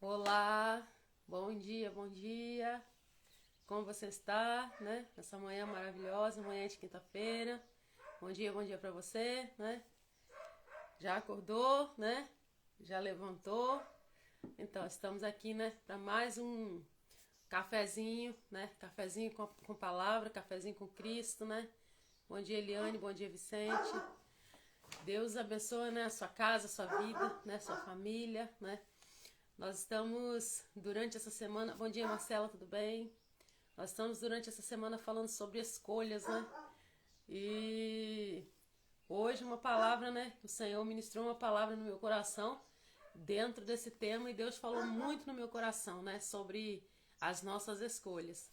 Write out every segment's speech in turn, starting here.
Olá, bom dia, bom dia. Como você está, né? Essa manhã maravilhosa, manhã de quinta-feira. Bom dia para você, né? Já acordou, né? Já levantou. Então, estamos aqui, né, para mais um cafezinho, né? Cafezinho com palavra, cafezinho com Cristo, né? Bom dia, Eliane, bom dia, Vicente. Deus abençoe, né, a sua casa, a sua vida, né, sua família, né? Nós estamos durante essa semana. Bom dia, Marcela, tudo bem? Nós estamos durante essa semana falando sobre escolhas, né? E hoje uma palavra, né? O Senhor ministrou uma palavra no meu coração dentro desse tema e Deus falou muito no meu coração, né? Sobre as nossas escolhas.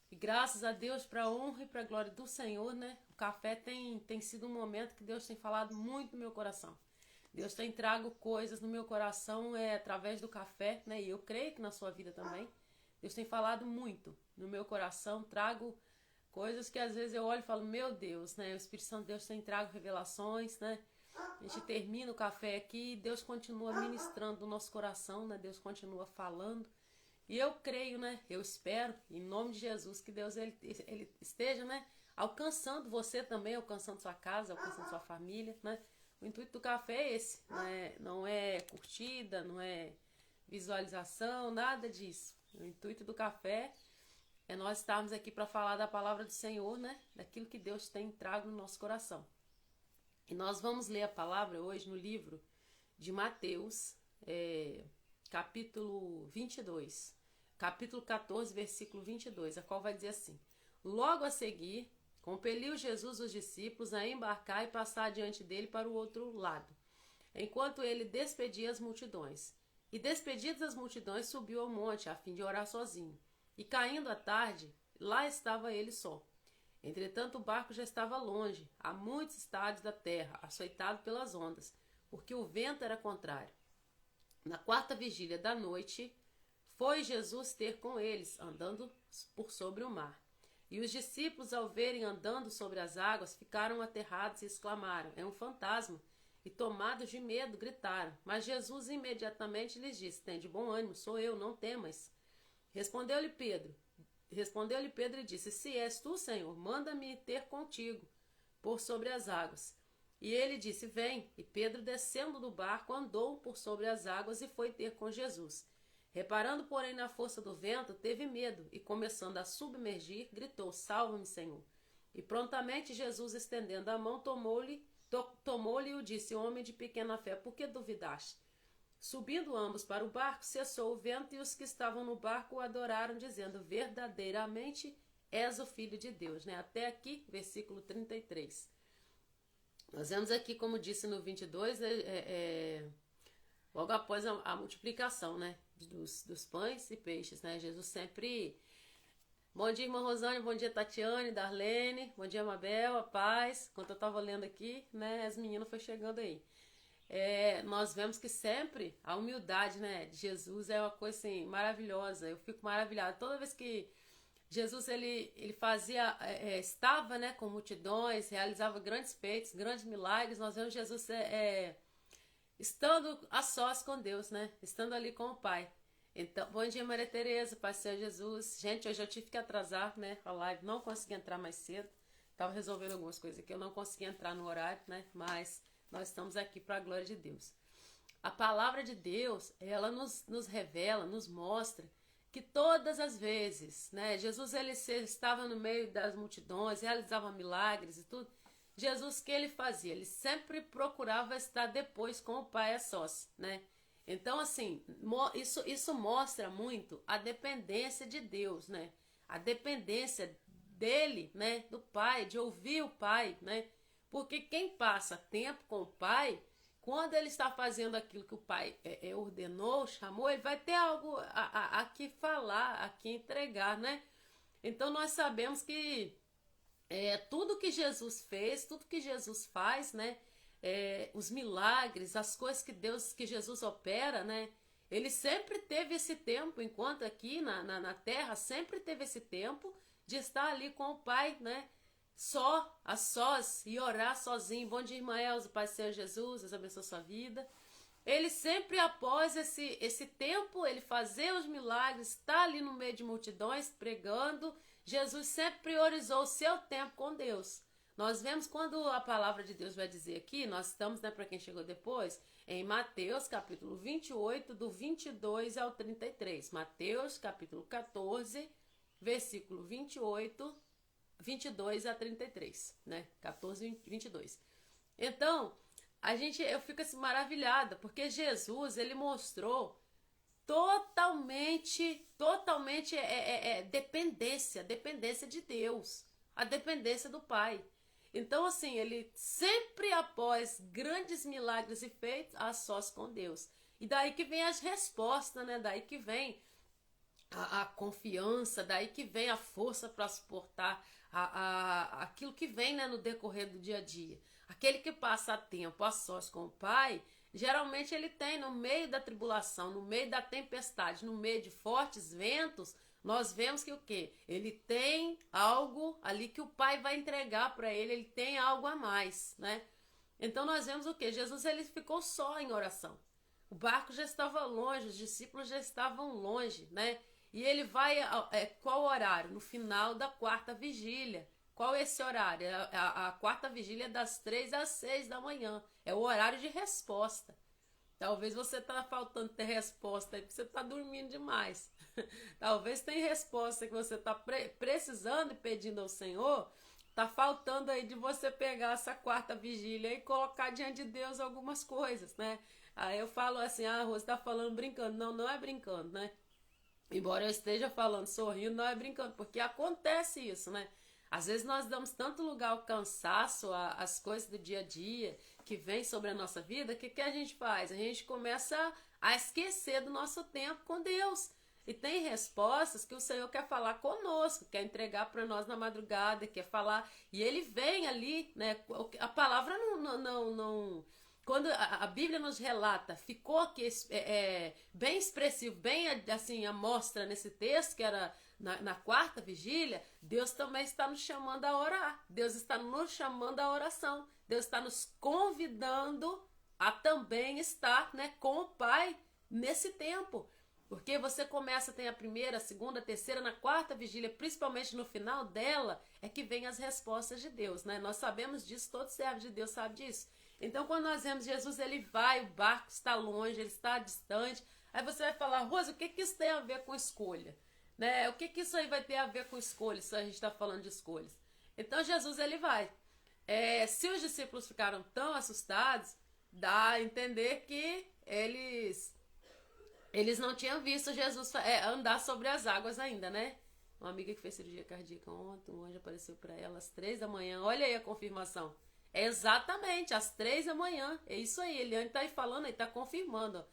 E graças a Deus, para a honra e para a glória do Senhor, né? O café tem sido um momento que Deus tem falado muito no meu coração. Deus tem trago coisas no meu coração através do café, né? E eu creio que na sua vida também. Deus tem falado muito no meu coração. Trago coisas que às vezes eu olho e falo, meu Deus, né? O Espírito Santo de Deus tem trago revelações, né? A gente termina o café aqui e Deus continua ministrando no nosso coração, né? Deus continua falando. E eu creio, né? Eu espero, em nome de Jesus, que Deus ele esteja, né? Alcançando você também, alcançando sua casa, alcançando sua família, né? O intuito do café é esse, né? Não é curtida, não é visualização, nada disso. O intuito do café é nós estarmos aqui para falar da palavra do Senhor, né? Daquilo que Deus tem trago no nosso coração. E nós vamos ler a palavra hoje no livro de Mateus, capítulo 22, capítulo 14, versículo 22, a qual vai dizer assim: Logo a seguir, compeliu Jesus os discípulos a embarcar e passar adiante dele para o outro lado, enquanto ele despedia as multidões. E despedidas as multidões, subiu ao monte a fim de orar sozinho. E caindo a tarde, lá estava ele só. Entretanto, o barco já estava longe, a muitos estádios da terra, açoitado pelas ondas, porque o vento era contrário. Na quarta vigília da noite, foi Jesus ter com eles, andando por sobre o mar. E os discípulos, ao verem andando sobre as águas, ficaram aterrados e exclamaram: É um fantasma! E tomados de medo, gritaram. Mas Jesus imediatamente lhes disse: Tende bom ânimo, sou eu, não temas. Respondeu-lhe Pedro. Respondeu-lhe Pedro e disse: Se és tu, Senhor, manda-me ter contigo por sobre as águas. E ele disse: Vem. E Pedro, descendo do barco, andou por sobre as águas e foi ter com Jesus. Reparando, porém, na força do vento, teve medo e, começando a submergir, gritou: Salva-me, Senhor. E prontamente Jesus, estendendo a mão, tomou-lhe e o disse: Homem de pequena fé, por que duvidaste? Subindo ambos para o barco, cessou o vento e os que estavam no barco o adoraram, dizendo: Verdadeiramente és o Filho de Deus. Né? Até aqui, versículo 33. Nós vemos aqui, como disse no 22, logo após a multiplicação, né? Dos pães e peixes, né? Jesus sempre... Bom dia, irmã Rosane, bom dia, Tatiane, Darlene, bom dia, Mabel, a paz. Enquanto eu estava lendo aqui, né? As meninas foram chegando aí. Nós vemos que sempre a humildade, né, de Jesus é uma coisa assim maravilhosa. Eu fico maravilhada toda vez que Jesus ele fazia estava, né, com multidões, realizava grandes feitos, grandes milagres. Nós vemos Jesus estando a sós com Deus, né, estando ali com o Pai. Então, bom dia, Maria Tereza, Pai do Senhor Jesus. Gente, hoje eu tive que atrasar, né, a live, não consegui entrar mais cedo. Tava resolvendo algumas coisas aqui, eu não consegui entrar no horário, né, mas nós estamos aqui para a glória de Deus. A palavra de Deus, ela nos revela, nos mostra que todas as vezes, né, Jesus ele estava no meio das multidões, realizava milagres e tudo. Jesus, o que ele fazia? Ele sempre procurava estar depois com o Pai a sós, né? Então, assim, isso mostra muito a dependência de Deus, né? A dependência dele, né? Do Pai, de ouvir o Pai, né? Porque quem passa tempo com o Pai, quando ele está fazendo aquilo que o Pai ordenou, chamou, ele vai ter algo a que falar, a que entregar, né? Então nós sabemos que tudo que Jesus fez, tudo que Jesus faz, né? Os milagres, as coisas que Jesus opera, né? Ele sempre teve esse tempo, enquanto aqui na terra, sempre teve esse tempo de estar ali com o Pai, né? Só, a sós, e orar sozinho. Bom dia, irmã Elza, Pai do Senhor Jesus, Deus abençoe a sua vida. ele sempre após esse tempo, ele fazer os milagres, estar ali no meio de multidões pregando, Jesus sempre priorizou o seu tempo com Deus. Nós vemos quando a palavra de Deus vai dizer aqui, nós estamos, né, para quem chegou depois, em Mateus capítulo 28, do 22 ao 33. Mateus capítulo 14, versículo 28, 22 a 33, né? 14, 22. Então, eu fico assim maravilhada, porque Jesus, ele mostrou totalmente dependência de Deus, a dependência do Pai. Então, assim, ele sempre após grandes milagres e feitos, a sós com Deus. E daí que vem as respostas, né? Daí que vem a confiança, daí que vem a força para suportar aquilo que vem, né, no decorrer do dia a dia. Aquele que passa tempo a sós com o Pai, geralmente ele tem no meio da tribulação, no meio da tempestade, no meio de fortes ventos, nós vemos que o quê? Ele tem algo ali que o Pai vai entregar para ele, ele tem algo a mais, né? Então nós vemos o quê? Jesus, ele ficou só em oração. O barco já estava longe, os discípulos já estavam longe, né? E ele vai, qual horário? No final da quarta vigília. Qual é esse horário? A quarta vigília é das 3 às 6 da manhã. É o horário de resposta. Talvez você está faltando ter resposta aí, porque você está dormindo demais. Talvez tenha resposta que você está precisando e pedindo ao Senhor. Está faltando aí de você pegar essa quarta vigília e colocar diante de Deus algumas coisas, né? Aí eu falo assim, Rose está falando brincando. Não, não é brincando, né? Embora eu esteja falando sorrindo, não é brincando, porque acontece isso, né? Às vezes nós damos tanto lugar ao cansaço, às coisas do dia a dia que vem sobre a nossa vida, que a gente faz? A gente começa a esquecer do nosso tempo com Deus. E tem respostas que o Senhor quer falar conosco, quer entregar para nós na madrugada, quer falar. E Ele vem ali, né? A palavra não quando a Bíblia nos relata, ficou aqui bem expressivo, bem assim, a mostra nesse texto, que era na quarta vigília, Deus também está nos chamando a orar. Deus está nos chamando à oração. Deus está nos convidando a também estar, né, com o Pai nesse tempo. Porque você começa, tem a primeira, a segunda, a terceira, na quarta vigília, principalmente no final dela, é que vem as respostas de Deus, né? Nós sabemos disso, todo servo de Deus sabe disso. Então, quando nós vemos Jesus, ele vai, o barco está longe, ele está distante. Aí você vai falar, Rosa, o que isso tem a ver com escolha? Né? O que isso aí vai ter a ver com escolha, se a gente está falando de escolhas? Então, Jesus, ele vai. Se os discípulos ficaram tão assustados, dá a entender que eles não tinham visto Jesus andar sobre as águas ainda, né? Uma amiga que fez cirurgia cardíaca ontem, um anjo apareceu para ela às 3 da manhã. Olha aí a confirmação. Exatamente, às 3 da manhã. É isso aí, ele está aí falando, ele está confirmando. Ó.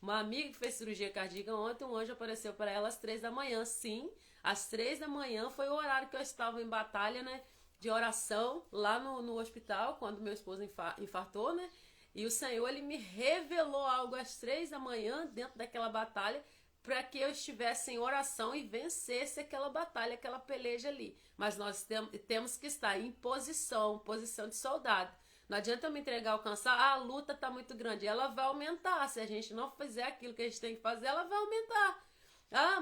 Uma amiga que fez cirurgia cardíaca ontem, um anjo apareceu para ela às 3 da manhã. Sim, às 3 da manhã foi o horário que eu estava em batalha, né? De oração lá no hospital, quando meu esposo infartou, né? E o Senhor, ele me revelou algo às 3 da manhã, dentro daquela batalha, para que eu estivesse em oração e vencesse aquela batalha, aquela peleja ali. Mas nós temos que estar em posição de soldado. Não adianta eu me entregar ao cansado, a luta está muito grande, ela vai aumentar. Se a gente não fizer aquilo que a gente tem que fazer, ela vai aumentar.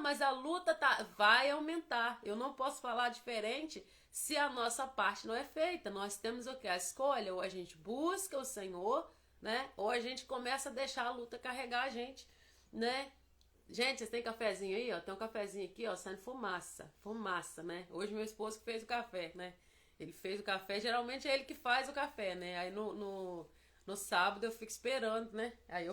Mas a luta vai aumentar. Eu não posso falar diferente se a nossa parte não é feita. Nós temos o que? A escolha, ou a gente busca o Senhor, né? Ou a gente começa a deixar a luta carregar a gente, né? Gente, vocês têm cafezinho aí, ó? Tem um cafezinho aqui, ó, saindo fumaça, né? Hoje meu esposo que fez o café, né? Ele fez o café, geralmente é ele que faz o café, né? Aí no sábado eu fico esperando, né? Aí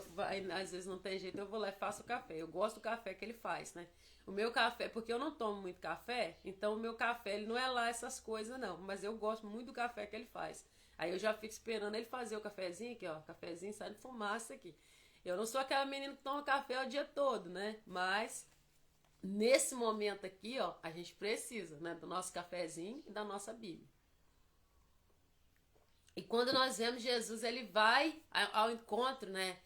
às vezes não tem jeito, eu vou lá e faço o café. Eu gosto do café que ele faz, né? O meu café, porque eu não tomo muito café, então o meu café, ele não é lá essas coisas, não. Mas eu gosto muito do café que ele faz. Aí eu já fico esperando ele fazer o cafezinho aqui, ó. Cafezinho saindo fumaça aqui. Eu não sou aquela menina que toma café o dia todo, né? Mas nesse momento aqui, ó, a gente precisa, né, do nosso cafezinho e da nossa Bíblia. E quando nós vemos Jesus, ele vai ao encontro, né,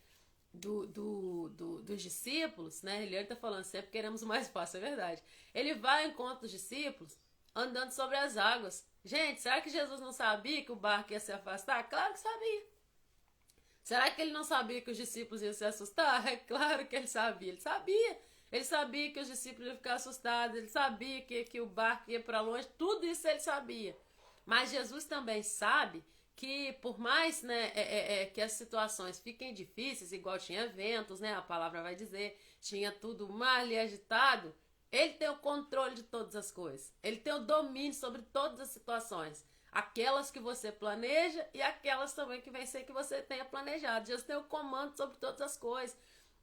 dos discípulos, né? Ele está falando, sempre queremos o mais fácil, é verdade. Ele vai ao encontro dos discípulos andando sobre as águas. Gente, será que Jesus não sabia que o barco ia se afastar? Claro que sabia. Será que ele não sabia que os discípulos iam se assustar? É claro que ele sabia. Ele sabia. Ele sabia que os discípulos iam ficar assustados. Ele sabia que o barco ia para longe. Tudo isso ele sabia. Mas Jesus também sabe que por mais, né, que as situações fiquem difíceis, igual tinha ventos, né, a palavra vai dizer, tinha tudo mal e agitado, ele tem o controle de todas as coisas. Ele tem o domínio sobre todas as situações. Aquelas que você planeja e aquelas também que vem ser que você tenha planejado. Jesus tem o comando sobre todas as coisas.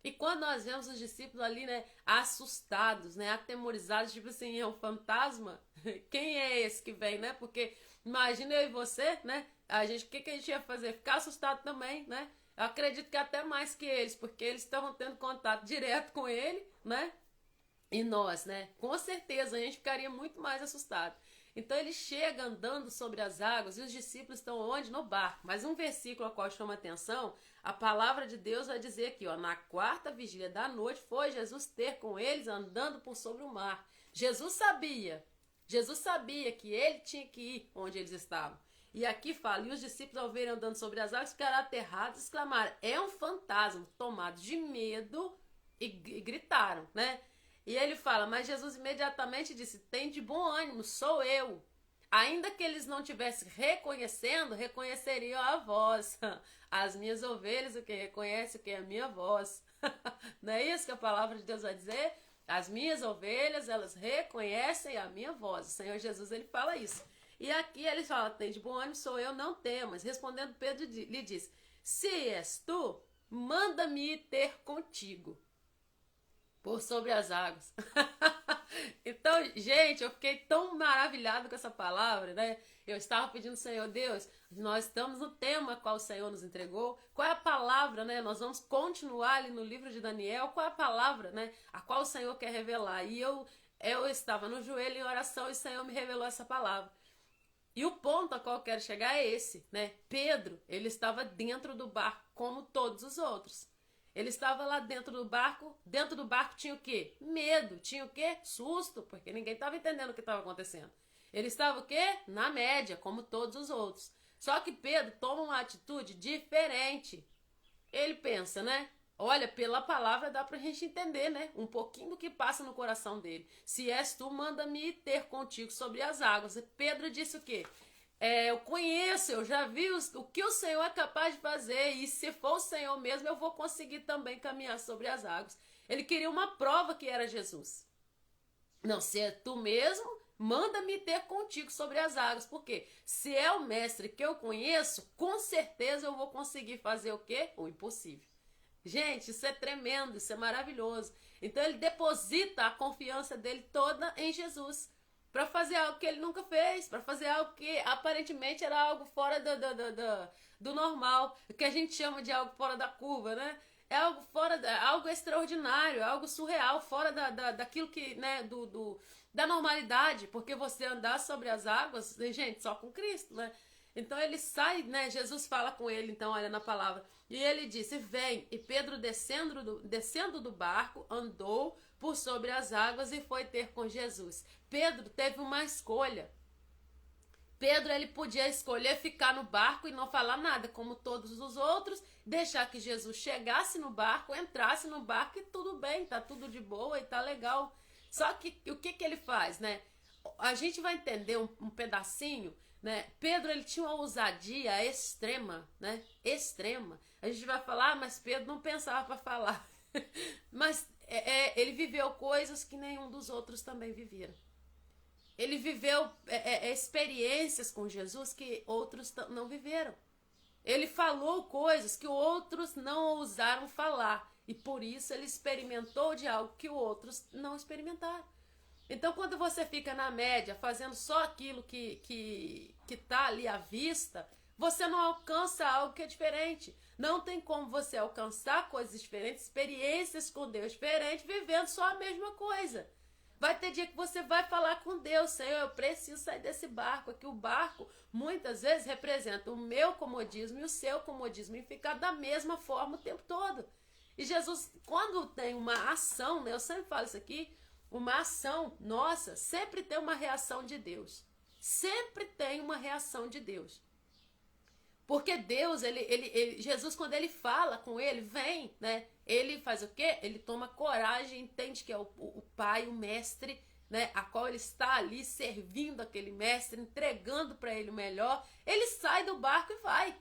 E quando nós vemos os discípulos ali, né, assustados, né, atemorizados, tipo assim, é um fantasma? Quem é esse que vem, né? Porque imagina eu e você, né? O que a gente ia fazer? Ficar assustado também, né? Eu acredito que até mais que eles, porque eles estavam tendo contato direto com ele, né? E nós, né? Com certeza a gente ficaria muito mais assustado. Então ele chega andando sobre as águas e os discípulos estão onde? No barco. Mas um versículo ao qual chama atenção, a palavra de Deus vai dizer aqui, ó, na quarta vigília da noite foi Jesus ter com eles andando por sobre o mar. Jesus sabia que ele tinha que ir onde eles estavam. E aqui fala, e os discípulos ao verem andando sobre as águas ficaram aterrados e exclamaram, é um fantasma, tomados de medo e gritaram, né? E ele fala, mas Jesus imediatamente disse, tem de bom ânimo, sou eu. Ainda que eles não estivessem reconhecendo, reconheceriam a voz. As minhas ovelhas, o que reconhece, o que é a minha voz. Não é isso que a palavra de Deus vai dizer? As minhas ovelhas, elas reconhecem a minha voz. O Senhor Jesus, ele fala isso. E aqui ele fala, tem de bom ânimo, sou eu, não temas. Respondendo Pedro, lhe diz, se és tu, manda-me ter contigo por sobre as águas. Então, gente, eu fiquei tão maravilhado com essa palavra, né? Eu estava pedindo, Senhor Deus, nós estamos no tema qual o Senhor nos entregou. Qual é a palavra, né? Nós vamos continuar ali no livro de Daniel. Qual é a palavra, né? A qual o Senhor quer revelar. E eu estava no joelho em oração e o Senhor me revelou essa palavra. E o ponto a qual eu quero chegar é esse, né? Pedro, ele estava dentro do barco como todos os outros. Ele estava lá dentro do barco tinha o quê? Medo, tinha o quê? Susto, porque ninguém estava entendendo o que estava acontecendo. Ele estava o quê? Na média, como todos os outros. Só que Pedro toma uma atitude diferente. Ele pensa, né? Olha, pela palavra dá pra gente entender, né? Um pouquinho do que passa no coração dele. Se és tu, manda-me ter contigo sobre as águas. E Pedro disse o quê? Eu conheço, eu já vi o que o Senhor é capaz de fazer, e se for o Senhor mesmo, eu vou conseguir também caminhar sobre as águas. Ele queria uma prova que era Jesus. Não, se é tu mesmo, manda-me ter contigo sobre as águas, porque se é o mestre que eu conheço, com certeza eu vou conseguir fazer o quê? O impossível. Gente, isso é tremendo, isso é maravilhoso. Então ele deposita a confiança dele toda em Jesus, para fazer algo que ele nunca fez, para fazer algo que aparentemente era algo fora do normal, o que a gente chama de algo fora da curva, né? É algo algo extraordinário, algo surreal, fora daquilo que, né, da normalidade, porque você andar sobre as águas, gente, só com Cristo, né? Então ele sai, né? Jesus fala com ele, então, olha na palavra, e ele disse, vem, e Pedro descendo do barco, andou por sobre as águas e foi ter com Jesus. Pedro teve uma escolha. Pedro, ele podia escolher ficar no barco e não falar nada, como todos os outros, deixar que Jesus chegasse no barco, entrasse no barco e tudo bem, tá tudo de boa e tá legal. Só que o que ele faz, né? A gente vai entender um pedacinho, né? Pedro, ele tinha uma ousadia extrema, né? Extrema. A gente vai falar, mas Pedro não pensava para falar. Mas ele viveu coisas que nenhum dos outros também viveram. Ele viveu experiências com Jesus que outros não viveram. Ele falou coisas que outros não ousaram falar. E por isso ele experimentou de algo que outros não experimentaram. Então, quando você fica na média, fazendo só aquilo que tá ali à vista, você não alcança algo que é diferente. Não tem como você alcançar coisas diferentes, experiências com Deus diferentes, vivendo só a mesma coisa. Vai ter dia que você vai falar com Deus, Senhor, eu preciso sair desse barco aqui. O barco, muitas vezes, representa o meu comodismo e o seu comodismo, e ficar da mesma forma o tempo todo. E Jesus, quando tem uma ação, né, eu sempre falo isso aqui, uma ação nossa, sempre tem uma reação de Deus. Sempre tem uma reação de Deus. Porque Deus, Jesus, quando ele fala com ele, vem, né? Ele faz o quê? Ele toma coragem, entende que é o pai, o mestre, né? A qual ele está ali servindo aquele mestre, entregando para ele o melhor. Ele sai do barco e vai.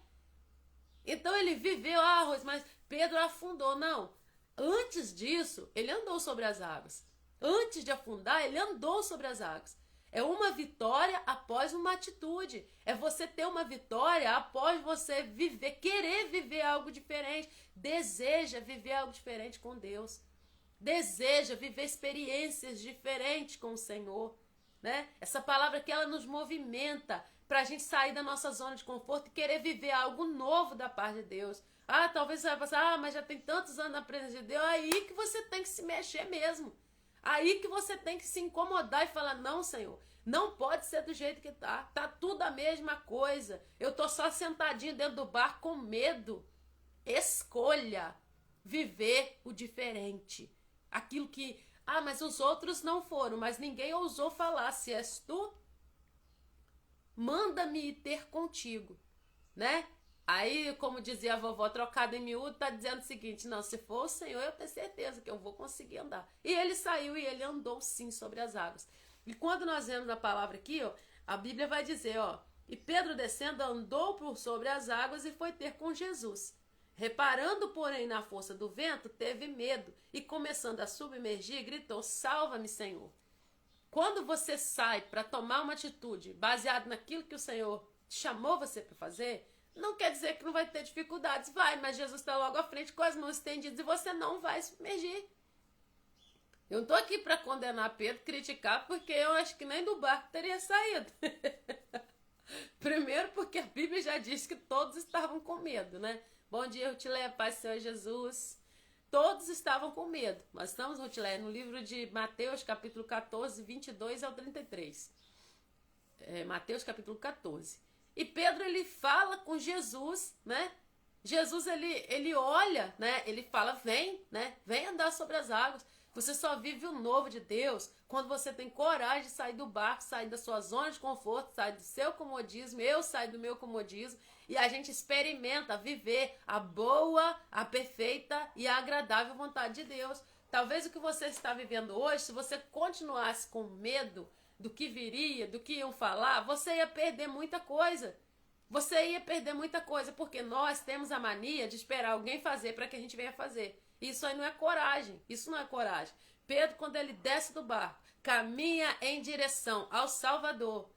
Então ele viveu, mas Pedro afundou. Não. Antes disso, ele andou sobre as águas. Antes de afundar, ele andou sobre as águas. É uma vitória após uma atitude. É você ter uma vitória após você viver, querer viver algo diferente. Deseja viver algo diferente com Deus. Deseja viver experiências diferentes com o Senhor, né? Essa palavra que ela nos movimenta para a gente sair da nossa zona de conforto e querer viver algo novo da parte de Deus. Talvez você vai pensar, mas já tem tantos anos na presença de Deus. Aí que você tem que se mexer mesmo. Aí que você tem que se incomodar e falar, não, Senhor, não pode ser do jeito que tá. Tá tudo a mesma coisa. Eu tô só sentadinho dentro do barco com medo. Escolha viver o diferente. Aquilo que, mas os outros não foram, mas ninguém ousou falar. Se és tu, manda-me ir ter contigo, né? Aí, como dizia a vovó, trocada em miúdo, tá dizendo o seguinte, não, se for o Senhor, eu tenho certeza que eu vou conseguir andar. E ele saiu e ele andou sim sobre as águas. E quando nós vemos a palavra aqui, a Bíblia vai dizer, e Pedro descendo andou por sobre as águas e foi ter com Jesus. Reparando, porém, na força do vento, teve medo e começando a submergir, gritou, salva-me, Senhor. Quando você sai para tomar uma atitude baseada naquilo que o Senhor chamou você para fazer, não quer dizer que não vai ter dificuldades. Vai, mas Jesus está logo à frente com as mãos estendidas e você não vai submergir. Eu não estou aqui para condenar Pedro, criticar, porque eu acho que nem do barco teria saído. Primeiro porque a Bíblia já diz que todos estavam com medo, né? Bom dia, Rutilé, paz do Senhor Jesus. Todos estavam com medo. Nós estamos, Rutilé, no livro de Mateus, capítulo 14, 22 ao 33. Mateus, capítulo 14. E Pedro, ele fala com Jesus, né? Jesus, ele olha, né? Ele fala, vem, né? Vem andar sobre as águas. Você só vive o novo de Deus quando você tem coragem de sair do barco, sair da sua zona de conforto, sair do seu comodismo, eu saio do meu comodismo, e a gente experimenta viver a boa, a perfeita e a agradável vontade de Deus. Talvez o que você está vivendo hoje, se você continuasse com medo do que viria, do que iam falar, você ia perder muita coisa. Você ia perder muita coisa, porque nós temos a mania de esperar alguém fazer para que a gente venha fazer. Isso aí não é coragem, isso não é coragem. Pedro, quando ele desce do barco, caminha em direção ao Salvador,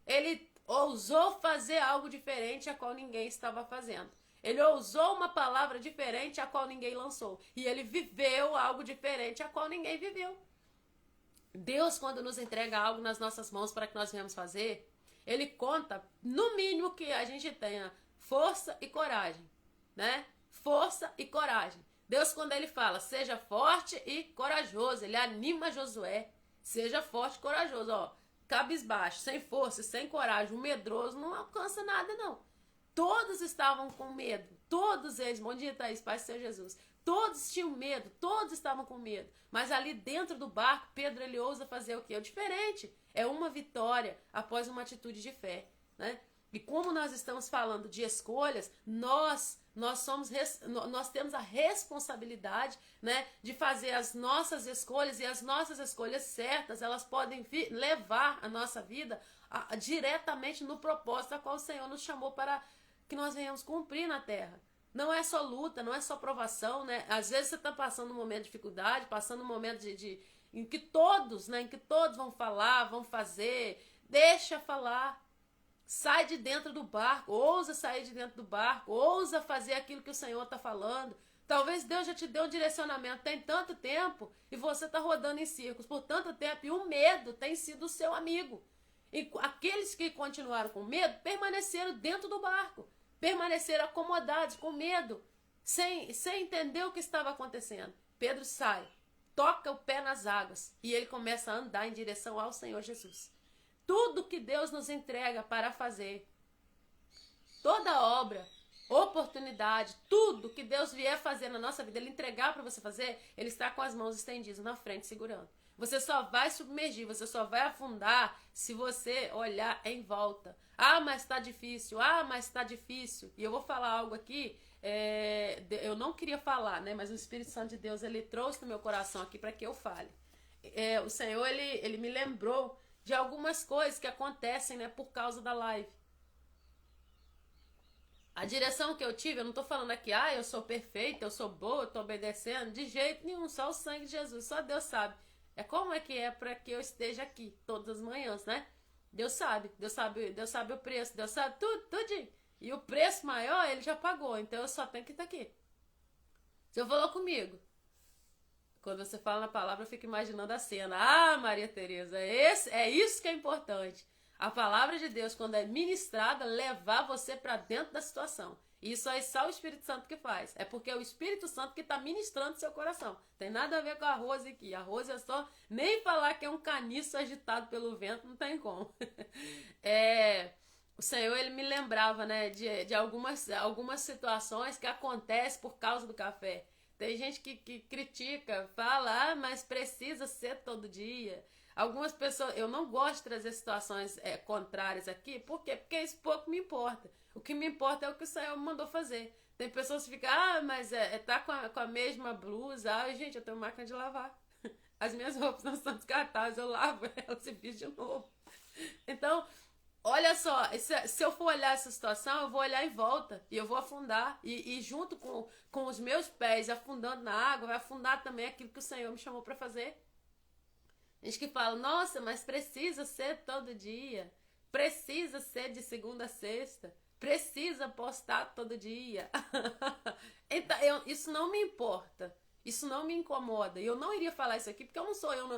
ele ousou fazer algo diferente a qual ninguém estava fazendo. Ele ousou uma palavra diferente a qual ninguém lançou. E ele viveu algo diferente a qual ninguém viveu. Deus, quando nos entrega algo nas nossas mãos para que nós venhamos fazer, ele conta, no mínimo, que a gente tenha força e coragem, né? Força e coragem. Deus, quando ele fala, seja forte e corajoso, ele anima Josué, seja forte e corajoso, cabisbaixo, sem força, sem coragem, o medroso não alcança nada, não. Todos estavam com medo, todos eles, bom dia, Thaís, paz do Senhor Jesus, todos tinham medo, todos estavam com medo, mas ali dentro do barco, Pedro, ele ousa fazer o quê? É o diferente, é uma vitória após uma atitude de fé, né? E como nós estamos falando de escolhas, nós temos a responsabilidade, né, de fazer as nossas escolhas, e as nossas escolhas certas, elas podem levar a nossa vida diretamente no propósito a qual o Senhor nos chamou para que nós venhamos cumprir na terra. Não é só luta, não é só provação, né? Às vezes você está passando um momento de dificuldade, passando um momento em que todos vão falar, vão fazer, deixa falar. Sai de dentro do barco, ousa sair de dentro do barco, ousa fazer aquilo que o Senhor está falando. Talvez Deus já te deu um direcionamento tem tanto tempo e você está rodando em círculos por tanto tempo e o medo tem sido o seu amigo. E aqueles que continuaram com medo permaneceram dentro do barco, permaneceram acomodados com medo, sem entender o que estava acontecendo. Pedro sai, toca o pé nas águas e ele começa a andar em direção ao Senhor Jesus. Tudo que Deus nos entrega para fazer, toda obra, oportunidade, tudo que Deus vier fazer na nossa vida, Ele entregar para você fazer, Ele está com as mãos estendidas na frente, segurando. Você só vai submergir, você só vai afundar se você olhar em volta. Ah, mas tá difícil. Ah, mas tá difícil. E eu vou falar algo aqui, eu não queria falar, né? Mas o Espírito Santo de Deus, Ele trouxe no meu coração aqui para que eu fale. O Senhor, ele me lembrou de algumas coisas que acontecem, né, por causa da live. A direção que eu tive, eu não tô falando aqui, eu sou perfeita, eu sou boa, eu tô obedecendo, de jeito nenhum, só o sangue de Jesus, só Deus sabe. Como é que é para que eu esteja aqui todas as manhãs, né? Deus sabe o preço, Deus sabe tudo. E o preço maior, Ele já pagou, então eu só tenho que estar aqui. Você falou comigo. Quando você fala na palavra, eu fico imaginando a cena. Ah, Maria Tereza, é isso que é importante. A palavra de Deus, quando é ministrada, levar você para dentro da situação. Isso aí só o Espírito Santo que faz. É porque é o Espírito Santo que está ministrando seu coração. Tem nada a ver com a Rose aqui. A Rose é só... Nem falar que é um caniço agitado pelo vento, não tem como. O Senhor, Ele me lembrava, né, de algumas situações que acontecem por causa do café. Tem gente que critica, fala, mas precisa ser todo dia. Algumas pessoas, eu não gosto de trazer situações contrárias aqui, por quê? Porque isso pouco me importa. O que me importa é o que o Senhor me mandou fazer. Tem pessoas que ficam, mas tá com a mesma blusa. Gente, eu tenho máquina de lavar. As minhas roupas não são descartáveis, eu lavo elas e visto de novo. Então, olha só, se eu for olhar essa situação, eu vou olhar em volta e eu vou afundar. E junto com os meus pés afundando na água, vai afundar também aquilo que o Senhor me chamou para fazer. Gente que fala, nossa, mas precisa ser todo dia, precisa ser de segunda a sexta, precisa postar todo dia. Então, isso não me importa, isso não me incomoda. E eu não iria falar isso aqui, porque eu não sou eu.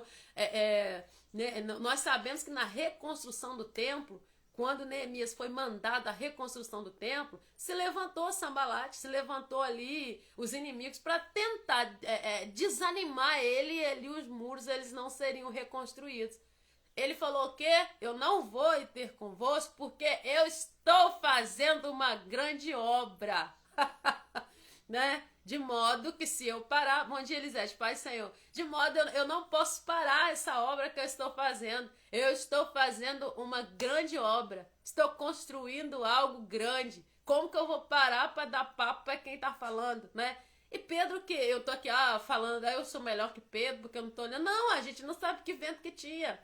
Né, nós sabemos que na reconstrução do templo, quando Neemias foi mandado à reconstrução do templo, se levantou Sambalate, se levantou ali os inimigos para tentar desanimar ele, e ali os muros eles não seriam reconstruídos. Ele falou o quê? Eu não vou ir ter convosco porque eu estou fazendo uma grande obra. Né? De modo que se eu parar, bom dia Elisete, Pai Senhor, de modo eu não posso parar essa obra que eu estou fazendo. Eu estou fazendo uma grande obra, estou construindo algo grande. Como que eu vou parar para dar papo para quem está falando, né? E Pedro, que eu tô aqui falando, eu sou melhor que Pedro porque eu não tô olhando. Não, a gente não sabe que vento que tinha.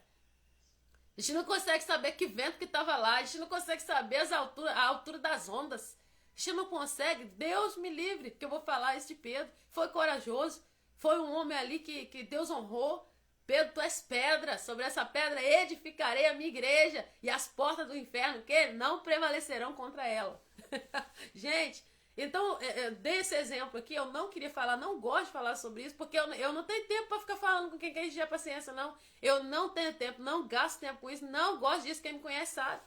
A gente não consegue saber que vento que estava lá, a gente não consegue saber a altura das ondas. A gente não consegue, Deus me livre, que eu vou falar isso de Pedro. Foi corajoso, foi um homem ali que Deus honrou. Pedro, tu és pedra, sobre essa pedra edificarei a minha igreja, e as portas do inferno que não prevalecerão contra ela. Gente, então, eu dei esse exemplo aqui, eu não queria falar, não gosto de falar sobre isso, porque eu não tenho tempo para ficar falando com quem quer encher a paciência, não. Eu não tenho tempo, não gasto tempo com isso, não gosto disso, quem me conhece sabe.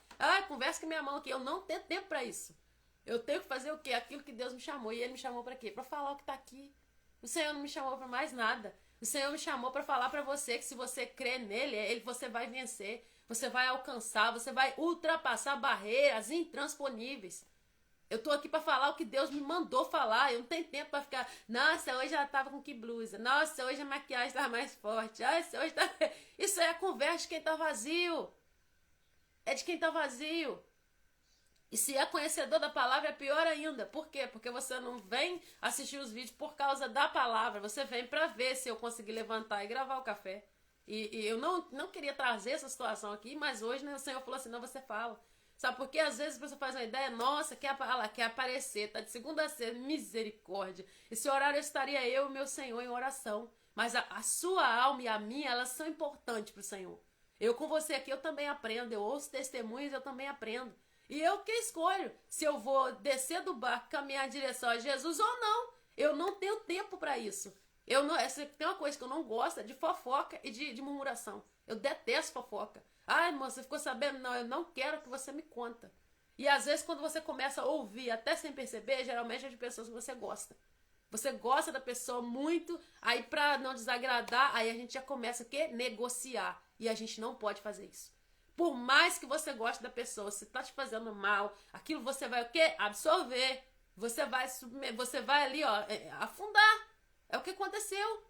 Conversa com minha mão aqui, eu não tenho tempo para isso. Eu tenho que fazer o quê? Aquilo que Deus me chamou. E Ele me chamou para quê? Para falar o que está aqui. O Senhor não me chamou para mais nada. O Senhor me chamou para falar para você que se você crer nele, você vai vencer. Você vai alcançar, você vai ultrapassar barreiras intransponíveis. Eu tô aqui para falar o que Deus me mandou falar. Eu não tenho tempo para ficar, nossa, hoje ela tava com que blusa. Nossa, hoje a maquiagem tava mais forte. Nossa, hoje tá... Isso é a conversa de quem tá vazio. É de quem tá vazio. E se é conhecedor da palavra, é pior ainda. Por quê? Porque você não vem assistir os vídeos por causa da palavra. Você vem para ver se eu conseguir levantar e gravar o café. E eu não queria trazer essa situação aqui, mas hoje, né, o Senhor falou assim, não, você fala. Sabe por quê? Às vezes a pessoa faz uma ideia, nossa, quer aparecer, tá de segunda a sexta, misericórdia. Esse horário estaria eu e meu Senhor em oração. Mas a sua alma e a minha, elas são importantes para o Senhor. Eu com você aqui, eu também aprendo. Eu ouço testemunhos, eu também aprendo. E eu que escolho se eu vou descer do barco, caminhar em direção a Jesus ou não. Eu não tenho tempo para isso. Tem uma coisa que eu não gosto, é de fofoca e de murmuração. Eu detesto fofoca. Irmão, você ficou sabendo? Não, eu não quero que você me conta. E às vezes quando você começa a ouvir, até sem perceber, geralmente é de pessoas que você gosta. Você gosta da pessoa muito, aí pra não desagradar, aí a gente já começa o quê? Negociar. E a gente não pode fazer isso. Por mais que você goste da pessoa, se tá te fazendo mal, aquilo você vai o quê? Absorver. Você vai ali, ó, afundar. É o que aconteceu.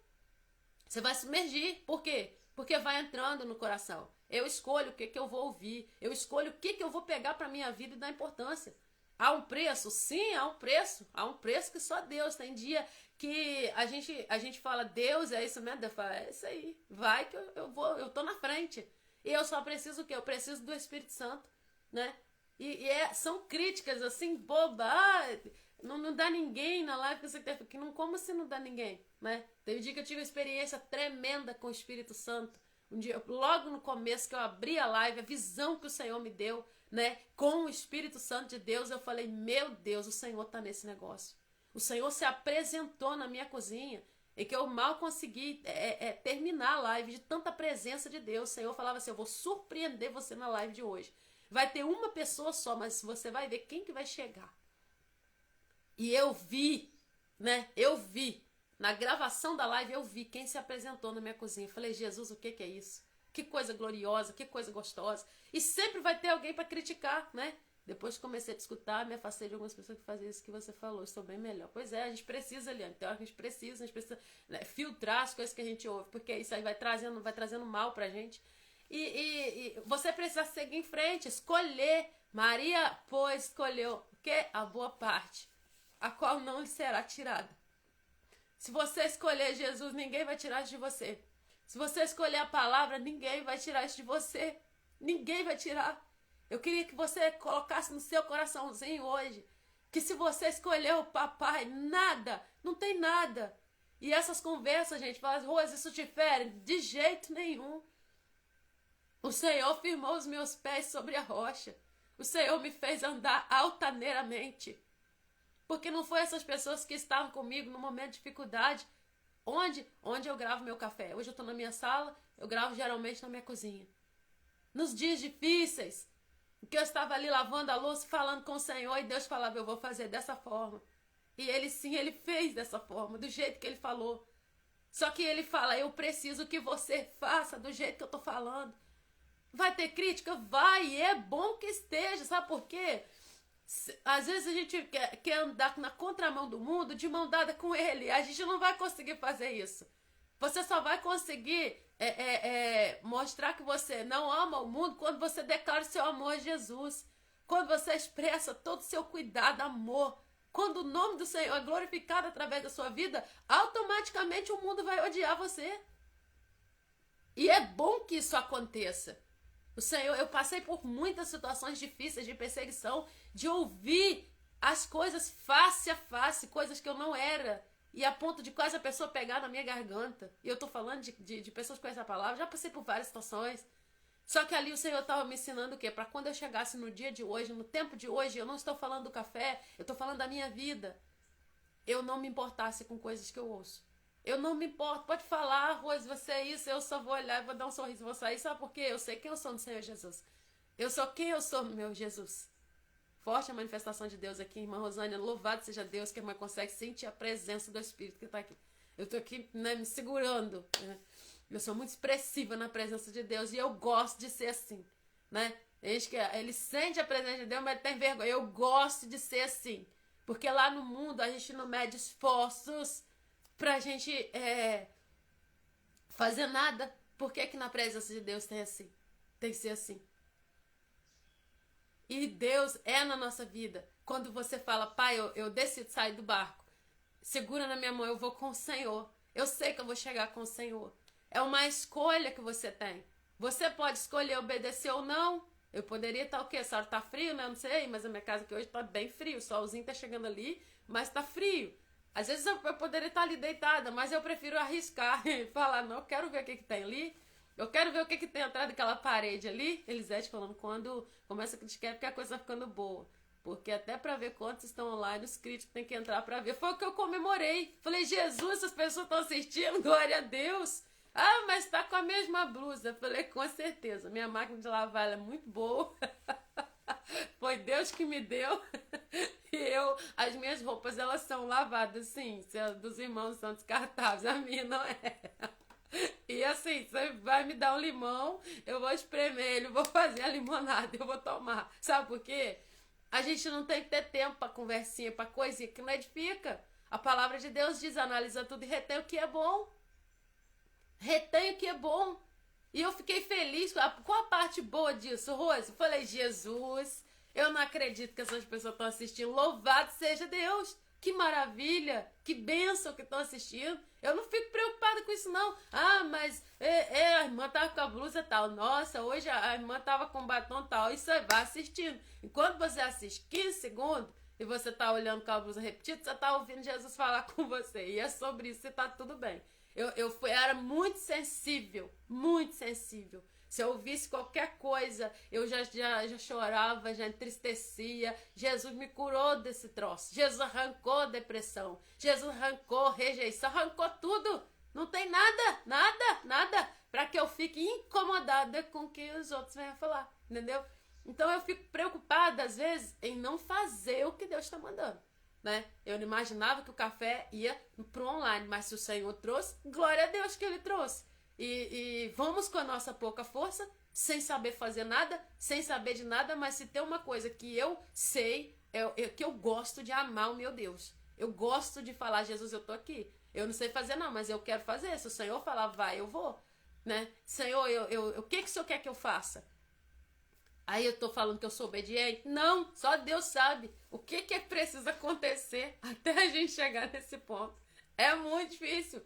Você vai submergir. Por quê? Porque vai entrando no coração. Eu escolho o que eu vou ouvir. Eu escolho o que eu vou pegar para minha vida e dar importância. Há um preço? Sim, há um preço. Há um preço que só Deus. Tem dia que a gente fala, Deus, é isso mesmo? Deus fala, é isso aí. Vai que eu tô na frente. E eu só preciso o quê? Eu preciso do Espírito Santo, né? São críticas assim, boba. Não dá ninguém na live que você teve. Como assim não dá ninguém? Né? Teve um dia que eu tive uma experiência tremenda com o Espírito Santo. Um dia, logo no começo que eu abri a live, a visão que o Senhor me deu, né? Com o Espírito Santo de Deus, eu falei, meu Deus, o Senhor tá nesse negócio. O Senhor se apresentou na minha cozinha e que eu mal consegui terminar a live de tanta presença de Deus. O Senhor falava assim, eu vou surpreender você na live de hoje. Vai ter uma pessoa só, mas você vai ver quem que vai chegar. E eu vi, né? Eu vi. Na gravação da live eu vi quem se apresentou na minha cozinha. Eu falei, Jesus, o que é isso? Que coisa gloriosa, que coisa gostosa. E sempre vai ter alguém para criticar, né? Depois que comecei a te escutar, me afastei de algumas pessoas que faziam isso que você falou. Estou bem melhor. Pois é, a gente precisa, Liane. Então a gente precisa né, filtrar as coisas que a gente ouve, porque isso aí vai trazendo mal pra gente. E você precisa seguir em frente, escolher. Maria, pois, escolheu o quê? A boa parte, a qual não lhe será tirada. Se você escolher Jesus, ninguém vai tirar isso de você. Se você escolher a palavra, ninguém vai tirar isso de você. Ninguém vai tirar. Eu queria que você colocasse no seu coraçãozinho hoje que se você escolheu o papai, nada, não tem nada. E essas conversas, gente, falam, Rose, isso te fere? De jeito nenhum. O Senhor firmou os meus pés sobre a rocha. O Senhor me fez andar altaneiramente. Porque não foi essas pessoas que estavam comigo no momento de dificuldade. Onde eu gravo meu café? Hoje eu estou na minha sala, eu gravo geralmente na minha cozinha. Nos dias difíceis, que eu estava ali lavando a louça, falando com o Senhor, e Deus falava, eu vou fazer dessa forma. E Ele sim, Ele fez dessa forma, do jeito que Ele falou. Só que Ele fala, eu preciso que você faça do jeito que eu estou falando. Vai ter crítica? Vai, e é bom que esteja, sabe por quê? Às vezes a gente quer andar na contramão do mundo, de mão dada com Ele. A gente não vai conseguir fazer isso. Você só vai conseguir mostrar que você não ama o mundo quando você declara o seu amor a Jesus. Quando você expressa todo o seu cuidado, amor. Quando o nome do Senhor é glorificado através da sua vida, automaticamente o mundo vai odiar você. E é bom que isso aconteça. O Senhor, eu passei por muitas situações difíceis de perseguição, de ouvir as coisas face a face, coisas que eu não era, e a ponto de quase a pessoa pegar na minha garganta. E eu tô falando de pessoas com essa palavra, já passei por várias situações. Só que ali o Senhor estava me ensinando o quê? Para quando eu chegasse no dia de hoje, no tempo de hoje, eu não estou falando do café, eu estou falando da minha vida. Eu não me importasse com coisas que eu ouço. Eu não me importo, pode falar, Rose, você é isso, eu só vou olhar e vou dar um sorriso, vou sair, sabe por quê? Eu sei quem eu sou no Senhor Jesus. Eu sou quem eu sou no meu Jesus. Forte a manifestação de Deus aqui, irmã Rosânia, louvado seja Deus, que a irmã consegue sentir a presença do Espírito que está aqui. Eu estou aqui, né, me segurando, né? Eu sou muito expressiva na presença de Deus e eu gosto de ser assim, né? Ele sente a presença de Deus, mas tem vergonha. Eu gosto de ser assim, porque lá no mundo a gente não mede esforços pra gente fazer nada. Por que que na presença de Deus tem que ser assim? E Deus é na nossa vida. Quando você fala, pai, eu decido sair do barco, segura na minha mão, eu vou com o Senhor. Eu sei que eu vou chegar com o Senhor. É uma escolha que você tem. Você pode escolher obedecer ou não. Eu poderia estar o quê? Essa hora tá frio, né? Eu não sei, mas a minha casa aqui hoje tá bem frio. O solzinho tá chegando ali, mas tá frio. Às vezes eu poderia estar ali deitada, mas eu prefiro arriscar e falar, não, eu quero ver o que tem ali. Eu quero ver o que tem atrás daquela parede ali. Elisete falando, quando começa a criticar, porque a coisa tá ficando boa. Porque até pra ver quantos estão online, os críticos têm que entrar pra ver. Foi o que eu comemorei. Falei, Jesus, essas pessoas estão assistindo, glória a Deus. Ah, mas tá com a mesma blusa. Falei, com certeza. Minha máquina de lavar ela é muito boa. Foi Deus que me deu. E as minhas roupas, elas são lavadas, sim. Dos irmãos são descartáveis. A minha não é. E assim, você vai me dar um limão, eu vou espremer ele, vou fazer a limonada, eu vou tomar. Sabe por quê? A gente não tem que ter tempo para conversinha, para coisinha que não edifica. A palavra de Deus diz, analisa tudo e retém o que é bom. Retém o que é bom. E eu fiquei feliz. Qual a parte boa disso, Rose? Eu falei, Jesus, eu não acredito que essas pessoas estão assistindo. Louvado seja Deus. Que maravilha, que bênção que estão assistindo. Eu não fico preocupada com isso, não. Ah, mas a irmã tava com a blusa tal. Nossa, hoje a irmã tava com batom tal. Isso aí, vai assistindo. Enquanto você assiste 15 segundos e você tá olhando com a blusa repetida, você tá ouvindo Jesus falar com você. E é sobre isso e tá tudo bem. Eu era muito sensível, muito sensível. Se eu ouvisse qualquer coisa, eu já chorava, já entristecia. Jesus me curou desse troço. Jesus arrancou a depressão. Jesus arrancou a rejeição, arrancou tudo. Não tem nada para que eu fique incomodada com o que os outros venham falar, entendeu? Então eu fico preocupada, às vezes, em não fazer o que Deus está mandando. Né? Eu não imaginava que o café ia pro online, mas se o Senhor trouxe, glória a Deus que Ele trouxe. E vamos com a nossa pouca força, sem saber fazer nada, sem saber de nada, mas se tem uma coisa que eu sei, que eu gosto de amar o meu Deus. Eu gosto de falar, Jesus, eu tô aqui. Eu não sei fazer não, mas eu quero fazer. Se o Senhor falar, vai, eu vou. Né? Senhor, o que o Senhor quer que eu faça? Aí eu tô falando que eu sou obediente? Não, só Deus sabe o que precisa acontecer até a gente chegar nesse ponto. É muito difícil.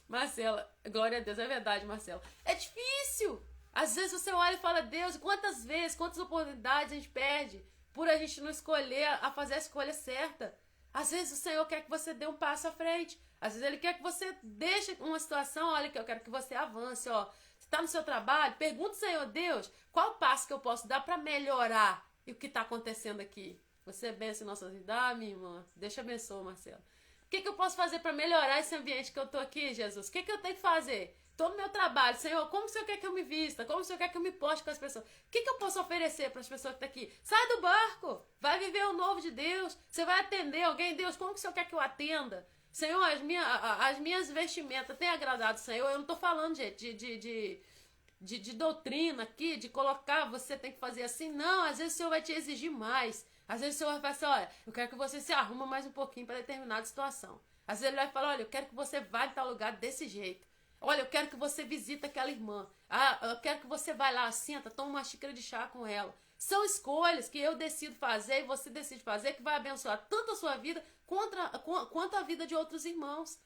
Marcela, glória a Deus, é verdade, Marcela. É difícil. Às vezes você olha e fala, Deus, quantas vezes, quantas oportunidades a gente perde por a gente não escolher, a fazer a escolha certa. Às vezes o Senhor quer que você dê um passo à frente. Às vezes Ele quer que você deixe uma situação, olha que eu quero que você avance, ó. Está no seu trabalho, pergunta ao Senhor, Deus, qual passo que eu posso dar para melhorar o que está acontecendo aqui? Você abençoe nossas vidas, minha irmã. Deixa abençoar, Marcelo. O que eu posso fazer para melhorar esse ambiente que eu estou aqui, Jesus? O que eu tenho que fazer? Estou no meu trabalho, Senhor, como o Senhor quer que eu me vista? Como o Senhor quer que eu me poste com as pessoas? O que eu posso oferecer para as pessoas que estão aqui? Sai do barco, vai viver o novo de Deus. Você vai atender alguém, Deus, como que o Senhor quer que eu atenda? Senhor, as minhas vestimentas têm agradado o Senhor. Eu não estou falando, gente, de doutrina aqui, de colocar, você tem que fazer assim. Não, às vezes o Senhor vai te exigir mais. Às vezes o Senhor vai falar assim, olha, eu quero que você se arruma mais um pouquinho para determinada situação. Às vezes Ele vai falar, olha, eu quero que você vá em tal lugar desse jeito. Olha, eu quero que você visite aquela irmã. Ah, eu quero que você vá lá, senta, toma uma xícara de chá com ela. São escolhas que eu decido fazer e você decide fazer que vai abençoar tanto a sua vida quanto a vida de outros irmãos.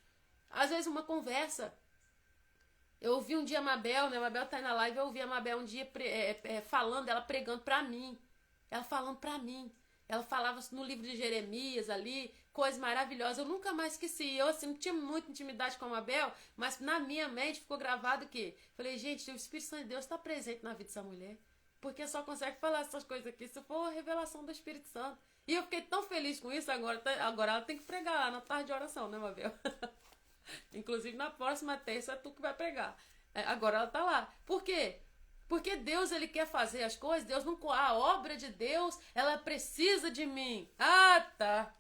Às vezes uma conversa. Eu ouvi um dia a Mabel, né? A Mabel tá aí na live, eu ouvi a Mabel um dia falando, ela pregando pra mim. Ela falando pra mim. Ela falava no livro de Jeremias ali, coisas maravilhosas. Eu nunca mais esqueci. Eu assim, não tinha muita intimidade com a Mabel, mas na minha mente ficou gravado que... Falei, gente, o Espírito Santo de Deus está presente na vida dessa mulher. Porque só consegue falar essas coisas aqui se for a revelação do Espírito Santo. E eu fiquei tão feliz com isso, agora ela tem que pregar lá na tarde de oração, né, Mabel? Inclusive na próxima terça é tu que vai pregar. Agora ela tá lá. Por quê? Porque Deus, Ele quer fazer as coisas. Deus não... A obra de Deus, ela precisa de mim. Ah, tá.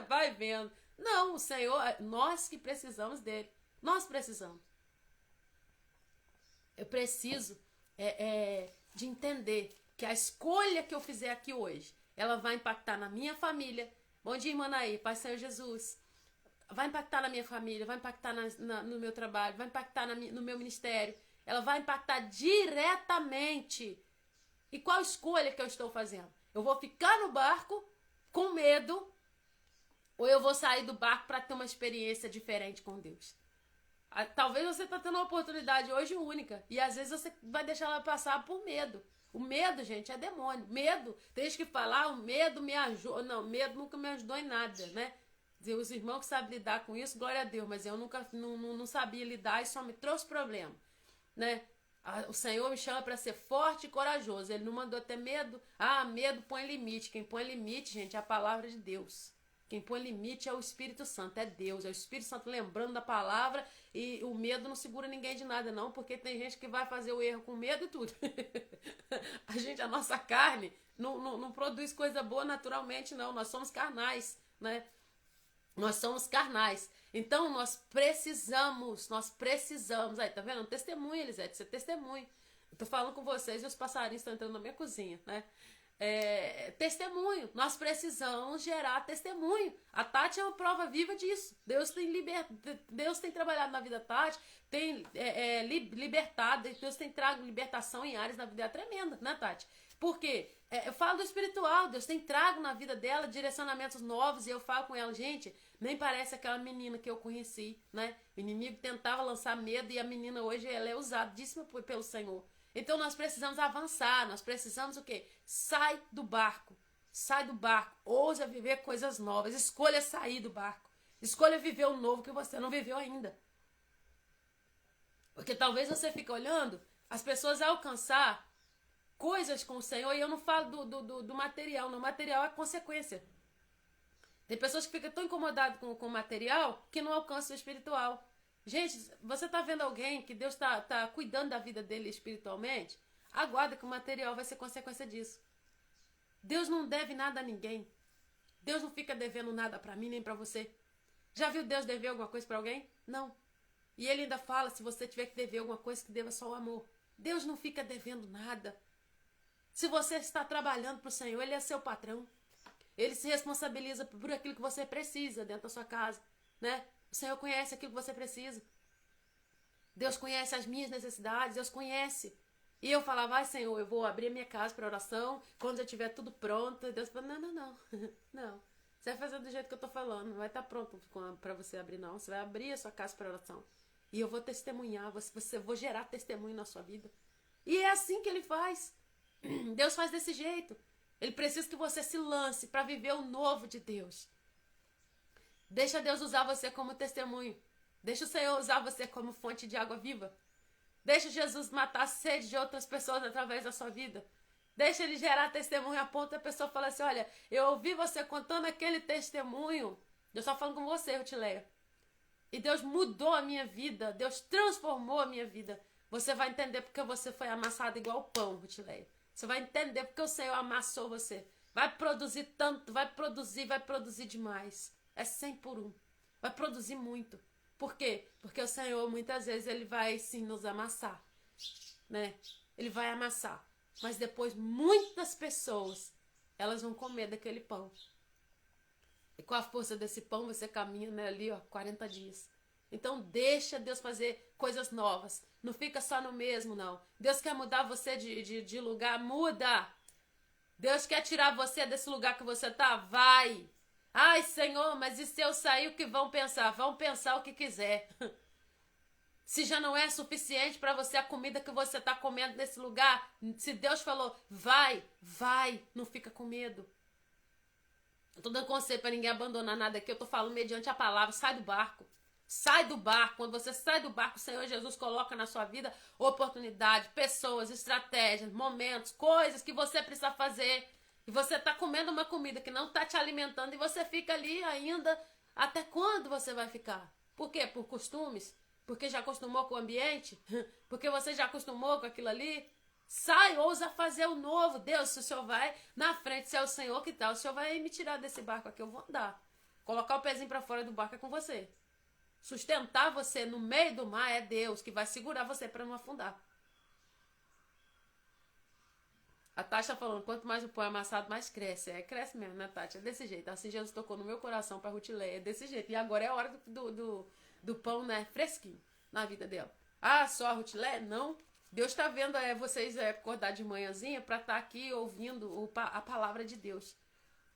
Vai vendo. Não, o Senhor, nós que precisamos dele. Nós precisamos. Eu preciso de entender que a escolha que eu fizer aqui hoje, ela vai impactar na minha família. Bom dia, irmã Naí, Pai Senhor Jesus. Vai impactar na minha família, vai impactar no meu trabalho, vai impactar no meu ministério. Ela vai impactar diretamente. E qual escolha que eu estou fazendo? Eu vou ficar no barco com medo ou eu vou sair do barco para ter uma experiência diferente com Deus? Talvez você está tendo uma oportunidade hoje única e às vezes você vai deixar ela passar por medo. O medo, gente, é demônio. Medo, tem gente que falar, o medo me ajuda. Não, medo nunca me ajudou em nada, né? Os irmãos que sabem lidar com isso, glória a Deus, mas eu nunca não sabia lidar e só me trouxe problema, né? O Senhor me chama para ser forte e corajoso. Ele não mandou ter medo. Ah, medo põe limite. Quem põe limite, gente, é a palavra de Deus. Quem põe limite é o Espírito Santo, é Deus, é o Espírito Santo lembrando da palavra. E o medo não segura ninguém de nada, não, porque tem gente que vai fazer o erro com medo e tudo. A nossa carne não produz coisa boa naturalmente, não. Nós somos carnais, né? Nós somos carnais. Então nós precisamos. Aí, tá vendo? Um testemunho, Elisete, você é testemunho. Eu tô falando com vocês e os passarinhos estão entrando na minha cozinha, né? testemunho. Nós precisamos gerar testemunho. A Tati é uma prova viva disso. Deus tem trabalhado na vida da Tati, tem libertado, Deus tem trago libertação em áreas da vida tremenda, né, Tati? Por quê? Eu falo do espiritual, Deus tem trago na vida dela direcionamentos novos, e eu falo com ela, gente, nem parece aquela menina que eu conheci, né? O inimigo tentava lançar medo, e a menina hoje ela é usadíssima pelo Senhor. Então nós precisamos avançar, nós precisamos o quê? Sai do barco, ousa viver coisas novas, escolha sair do barco, escolha viver o novo que você não viveu ainda. Porque talvez você fique olhando as pessoas alcançar coisas com o Senhor, e eu não falo do material, não, o material é consequência. Tem pessoas que ficam tão incomodadas com o material que não alcançam o espiritual. Gente, você está vendo alguém que Deus tá cuidando da vida dele espiritualmente? Aguarda que o material vai ser consequência disso. Deus não deve nada a ninguém. Deus não fica devendo nada para mim nem para você. Já viu Deus dever alguma coisa para alguém? Não. E ele ainda fala, se você tiver que dever alguma coisa, que deva só o amor. Deus não fica devendo nada. Se você está trabalhando para o Senhor, Ele é seu patrão. Ele se responsabiliza por aquilo que você precisa dentro da sua casa, né? O Senhor conhece aquilo que você precisa. Deus conhece as minhas necessidades, Deus conhece. E eu falava, vai, Senhor, eu vou abrir a minha casa para oração, quando já tiver tudo pronto. Deus falou, não. Não. Você vai fazer do jeito que eu estou falando, não vai estar pronto para você abrir, não. Você vai abrir a sua casa para oração. E eu vou testemunhar, vou gerar testemunho na sua vida. E é assim que Ele faz. Deus faz desse jeito. Ele precisa que você se lance para viver o novo de Deus. Deixa Deus usar você como testemunho. Deixa o Senhor usar você como fonte de água viva. Deixa Jesus matar a sede de outras pessoas através da sua vida. Deixa Ele gerar testemunho a ponto da pessoa falar assim, olha, eu ouvi você contando aquele testemunho. Deus está falando com você, Rutileia. E Deus mudou a minha vida. Deus transformou a minha vida. Você vai entender porque você foi amassado igual pão, Rutileia. Você vai entender porque o Senhor amassou você. Vai produzir tanto, vai produzir demais. É 100 por 1. Vai produzir muito. Por quê? Porque o Senhor, muitas vezes, Ele vai sim nos amassar, né? Ele vai amassar. Mas depois, muitas pessoas, elas vão comer daquele pão. E com a força desse pão, você caminha, né, ali, ó, 40 dias. Então, deixa Deus fazer coisas novas. Não fica só no mesmo, não. Deus quer mudar você de lugar, muda. Deus quer tirar você desse lugar que você tá, vai. Ai, Senhor, mas e se eu sair, o que vão pensar? Vão pensar o que quiser. Se já não é suficiente para você a comida que você tá comendo nesse lugar, se Deus falou, vai, não fica com medo. Eu tô dando conselho para ninguém abandonar nada aqui, eu tô falando mediante a palavra, sai do barco. Sai do barco. Quando você sai do barco, o Senhor Jesus coloca na sua vida oportunidade, pessoas, estratégias, momentos, coisas que você precisa fazer. E você está comendo uma comida que não está te alimentando e você fica ali ainda. Até quando você vai ficar? Por quê? Por costumes? Porque já acostumou com o ambiente? Porque você já acostumou com aquilo ali? Sai, ousa fazer o novo. Deus, se o Senhor vai na frente, se é o Senhor que tá, o Senhor vai me tirar desse barco aqui, eu vou andar. Colocar o pezinho para fora do barco é com você. Sustentar você no meio do mar é Deus que vai segurar você para não afundar. A Tati tá falando, quanto mais o pão é amassado, mais cresce. Cresce mesmo, né, Tati? É desse jeito. Assim Jesus tocou no meu coração para Rutileia. É desse jeito. E agora é a hora do pão, né, fresquinho na vida dela. Ah, só a Rutileia? Não. Deus está vendo vocês acordar de manhãzinha para estar aqui ouvindo a palavra de Deus.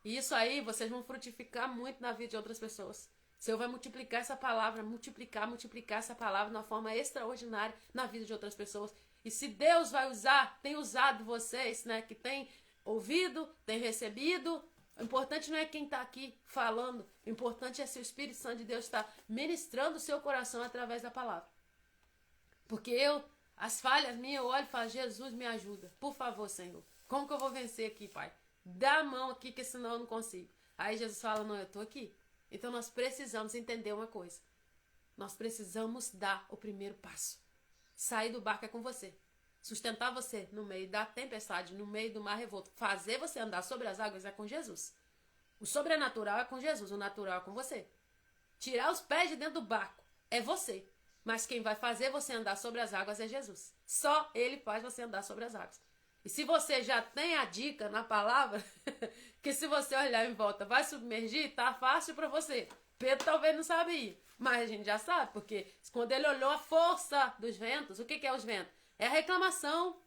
E isso aí, vocês vão frutificar muito na vida de outras pessoas. O Senhor vai multiplicar essa palavra, multiplicar essa palavra de uma forma extraordinária na vida de outras pessoas. E se Deus vai usar, tem usado vocês, né, que tem ouvido, tem recebido. O importante não é quem está aqui falando, o importante é se o Espírito Santo de Deus está ministrando o seu coração através da palavra. Porque as falhas minhas, eu olho e falo, Jesus, me ajuda, por favor, Senhor. Como que eu vou vencer aqui, Pai? Dá a mão aqui, que senão eu não consigo. Aí Jesus fala, não, eu estou aqui. Então nós precisamos entender uma coisa. Nós precisamos dar o primeiro passo. Sair do barco é com você. Sustentar você no meio da tempestade, no meio do mar revolto. Fazer você andar sobre as águas é com Jesus. O sobrenatural é com Jesus, o natural é com você. Tirar os pés de dentro do barco é você. Mas quem vai fazer você andar sobre as águas é Jesus. Só Ele faz você andar sobre as águas. E se você já tem a dica na palavra, que se você olhar em volta vai submergir, tá fácil para você. Pedro talvez não sabia, mas a gente já sabe, porque quando ele olhou a força dos ventos, o que é os ventos? É a reclamação.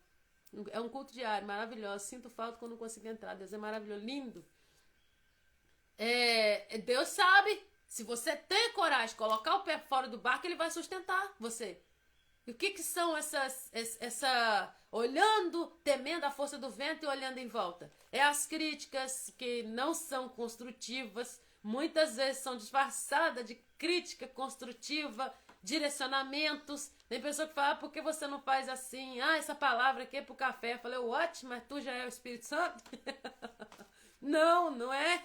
É um culto diário, maravilhoso. Sinto falta quando não consigo entrar. Deus é maravilhoso, lindo. Deus sabe. Se você tem coragem de colocar o pé fora do barco, ele vai sustentar você. E o que são olhando, temendo a força do vento e olhando em volta? É as críticas que não são construtivas, muitas vezes são disfarçadas de crítica construtiva, direcionamentos. Tem pessoa que fala, por que você não faz assim? Essa palavra aqui é pro café. Eu falei, what? Mas tu já é o Espírito Santo? Não, não é.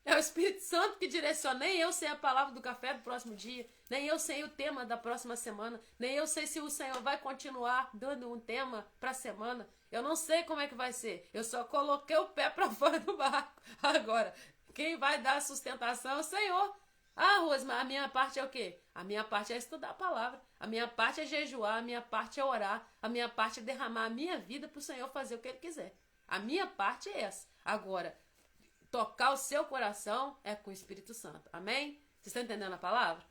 É o Espírito Santo que direciona. Nem eu sei a palavra do café do próximo dia. Nem eu sei o tema da próxima semana. Nem eu sei se o Senhor vai continuar dando um tema para a semana. Eu não sei como é que vai ser. Eu só coloquei o pé para fora do barco. Agora, quem vai dar a sustentação é o Senhor. Rosma, a minha parte é o quê? A minha parte é estudar a palavra. A minha parte é jejuar. A minha parte é orar. A minha parte é derramar a minha vida para o Senhor fazer o que Ele quiser. A minha parte é essa. Agora, tocar o seu coração é com o Espírito Santo. Amém? Vocês estão entendendo a palavra?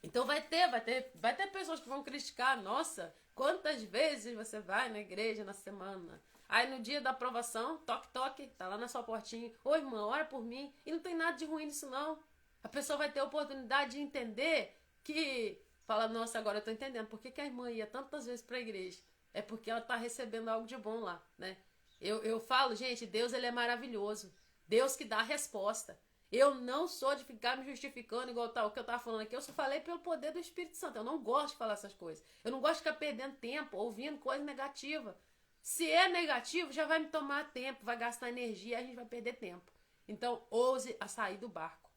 Então vai ter pessoas que vão criticar. Nossa, quantas vezes você vai na igreja na semana? Aí no dia da aprovação, toque, tá lá na sua portinha. Ô irmã, ora por mim. E não tem nada de ruim nisso não. A pessoa vai ter a oportunidade de entender que... Fala, nossa, agora eu tô entendendo. Por que a irmã ia tantas vezes pra igreja? É porque ela tá recebendo algo de bom lá, né? Eu falo, gente, Deus ele é maravilhoso. Deus que dá a resposta. Eu não sou de ficar me justificando igual o que eu tava falando aqui. Eu só falei pelo poder do Espírito Santo. Eu não gosto de falar essas coisas. Eu não gosto de ficar perdendo tempo, ouvindo coisa negativa. Se é negativo, já vai me tomar tempo, vai gastar energia, a gente vai perder tempo. Então, ouse a sair do barco.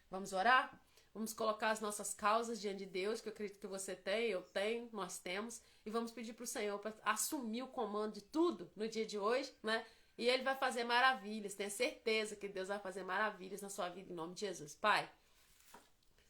Vamos orar? Vamos colocar as nossas causas diante de Deus, que eu acredito que você tem, eu tenho, nós temos. E vamos pedir para o Senhor para assumir o comando de tudo no dia de hoje, né? E Ele vai fazer maravilhas. Tenha certeza que Deus vai fazer maravilhas na sua vida, em nome de Jesus. Pai,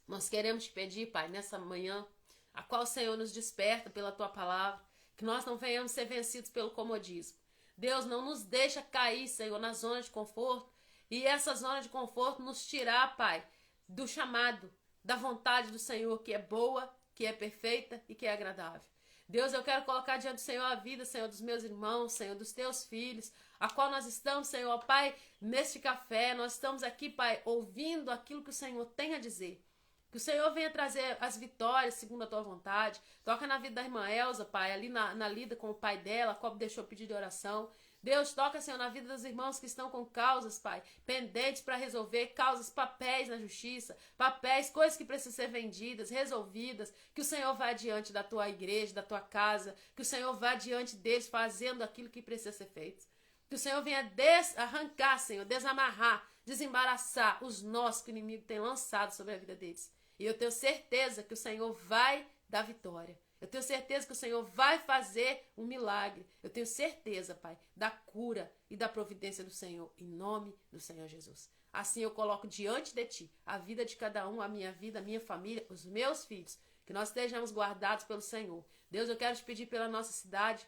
nós queremos te pedir, Pai, nessa manhã, a qual o Senhor nos desperta pela Tua palavra, que nós não venhamos ser vencidos pelo comodismo. Deus, não nos deixa cair, Senhor, na zona de conforto. E essa zona de conforto nos tirar, Pai, do chamado, da vontade do Senhor, que é boa, que é perfeita e que é agradável. Deus, eu quero colocar diante do Senhor a vida, Senhor, dos meus irmãos, Senhor, dos teus filhos, a qual nós estamos, Senhor, Pai, neste café, nós estamos aqui, Pai, ouvindo aquilo que o Senhor tem a dizer. Que o Senhor venha trazer as vitórias segundo a tua vontade. Toca na vida da irmã Elza, Pai, ali na lida com o pai dela, a qual deixou pedir de oração. Deus, toca, Senhor, na vida dos irmãos que estão com causas, Pai, pendentes para resolver, causas, papéis na justiça, papéis, coisas que precisam ser vendidas, resolvidas, que o Senhor vá diante da tua igreja, da tua casa, que o Senhor vá diante deles fazendo aquilo que precisa ser feito. Que o Senhor venha arrancar, Senhor, desamarrar, desembaraçar os nós que o inimigo tem lançado sobre a vida deles. E eu tenho certeza que o Senhor vai dar vitória. Eu tenho certeza que o Senhor vai fazer um milagre. Eu tenho certeza, Pai, da cura e da providência do Senhor, em nome do Senhor Jesus. Assim eu coloco diante de Ti a vida de cada um, a minha vida, a minha família, os meus filhos, que nós estejamos guardados pelo Senhor. Deus, eu quero te pedir pela nossa cidade,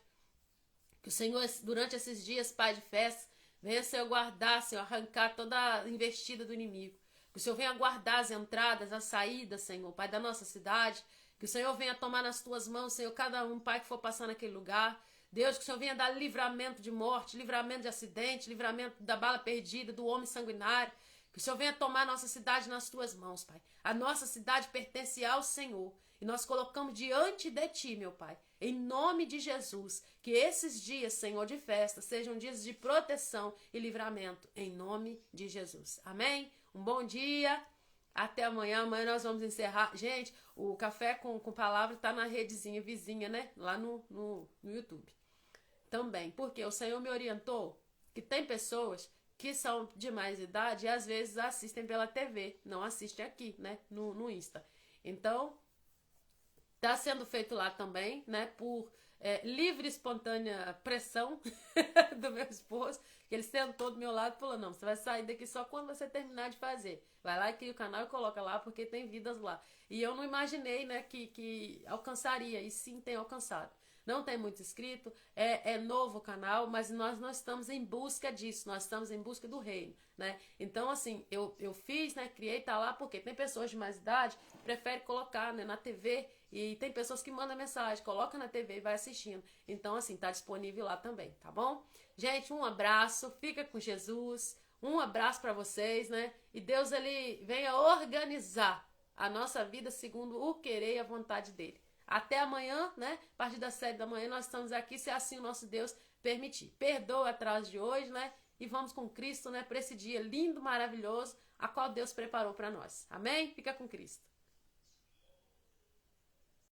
que o Senhor, durante esses dias, Pai, de festa, venha, Senhor, guardar, Senhor, arrancar toda a investida do inimigo. Que o Senhor venha guardar as entradas, as saídas, Senhor, Pai, da nossa cidade. Que o Senhor venha tomar nas tuas mãos, Senhor, cada um, Pai, que for passar naquele lugar. Deus, que o Senhor venha dar livramento de morte, livramento de acidente, livramento da bala perdida, do homem sanguinário. Que o Senhor venha tomar a nossa cidade nas tuas mãos, Pai. A nossa cidade pertence ao Senhor. E nós colocamos diante de Ti, meu Pai, em nome de Jesus, que esses dias, Senhor, de festa, sejam dias de proteção e livramento, em nome de Jesus. Amém? Um bom dia. Até amanhã. Amanhã nós vamos encerrar. Gente, o Café com Palavra tá na redezinha vizinha, né? Lá no YouTube. Também, porque o Senhor me orientou que tem pessoas que são de mais idade e às vezes assistem pela TV, não assistem aqui, né? No Insta. Então, tá sendo feito lá também, né? Por livre e espontânea pressão do meu esposo, que ele sentou do meu lado e falou, não, você vai sair daqui só quando você terminar de fazer. Vai lá e cria o canal e coloca lá, porque tem vidas lá. E eu não imaginei, né, que alcançaria, e sim tem alcançado. não tem muito inscrito, é novo o canal, mas nós não estamos em busca disso, nós estamos em busca do reino, né? Então, assim, eu fiz, né, criei, tá lá, porque tem pessoas de mais idade que preferem colocar, né, na TV, e tem pessoas que mandam mensagem, coloca na TV e vai assistindo. Então, assim, tá disponível lá também, tá bom? Gente, um abraço, fica com Jesus, um abraço para vocês, né? E Deus, ele venha organizar a nossa vida segundo o querer e a vontade dele. Até amanhã, né? A partir das 7 da manhã nós estamos aqui, se assim o nosso Deus permitir. Perdoa o atraso de hoje, né? E vamos com Cristo, né? Para esse dia lindo, maravilhoso, a qual Deus preparou para nós. Amém? Fica com Cristo.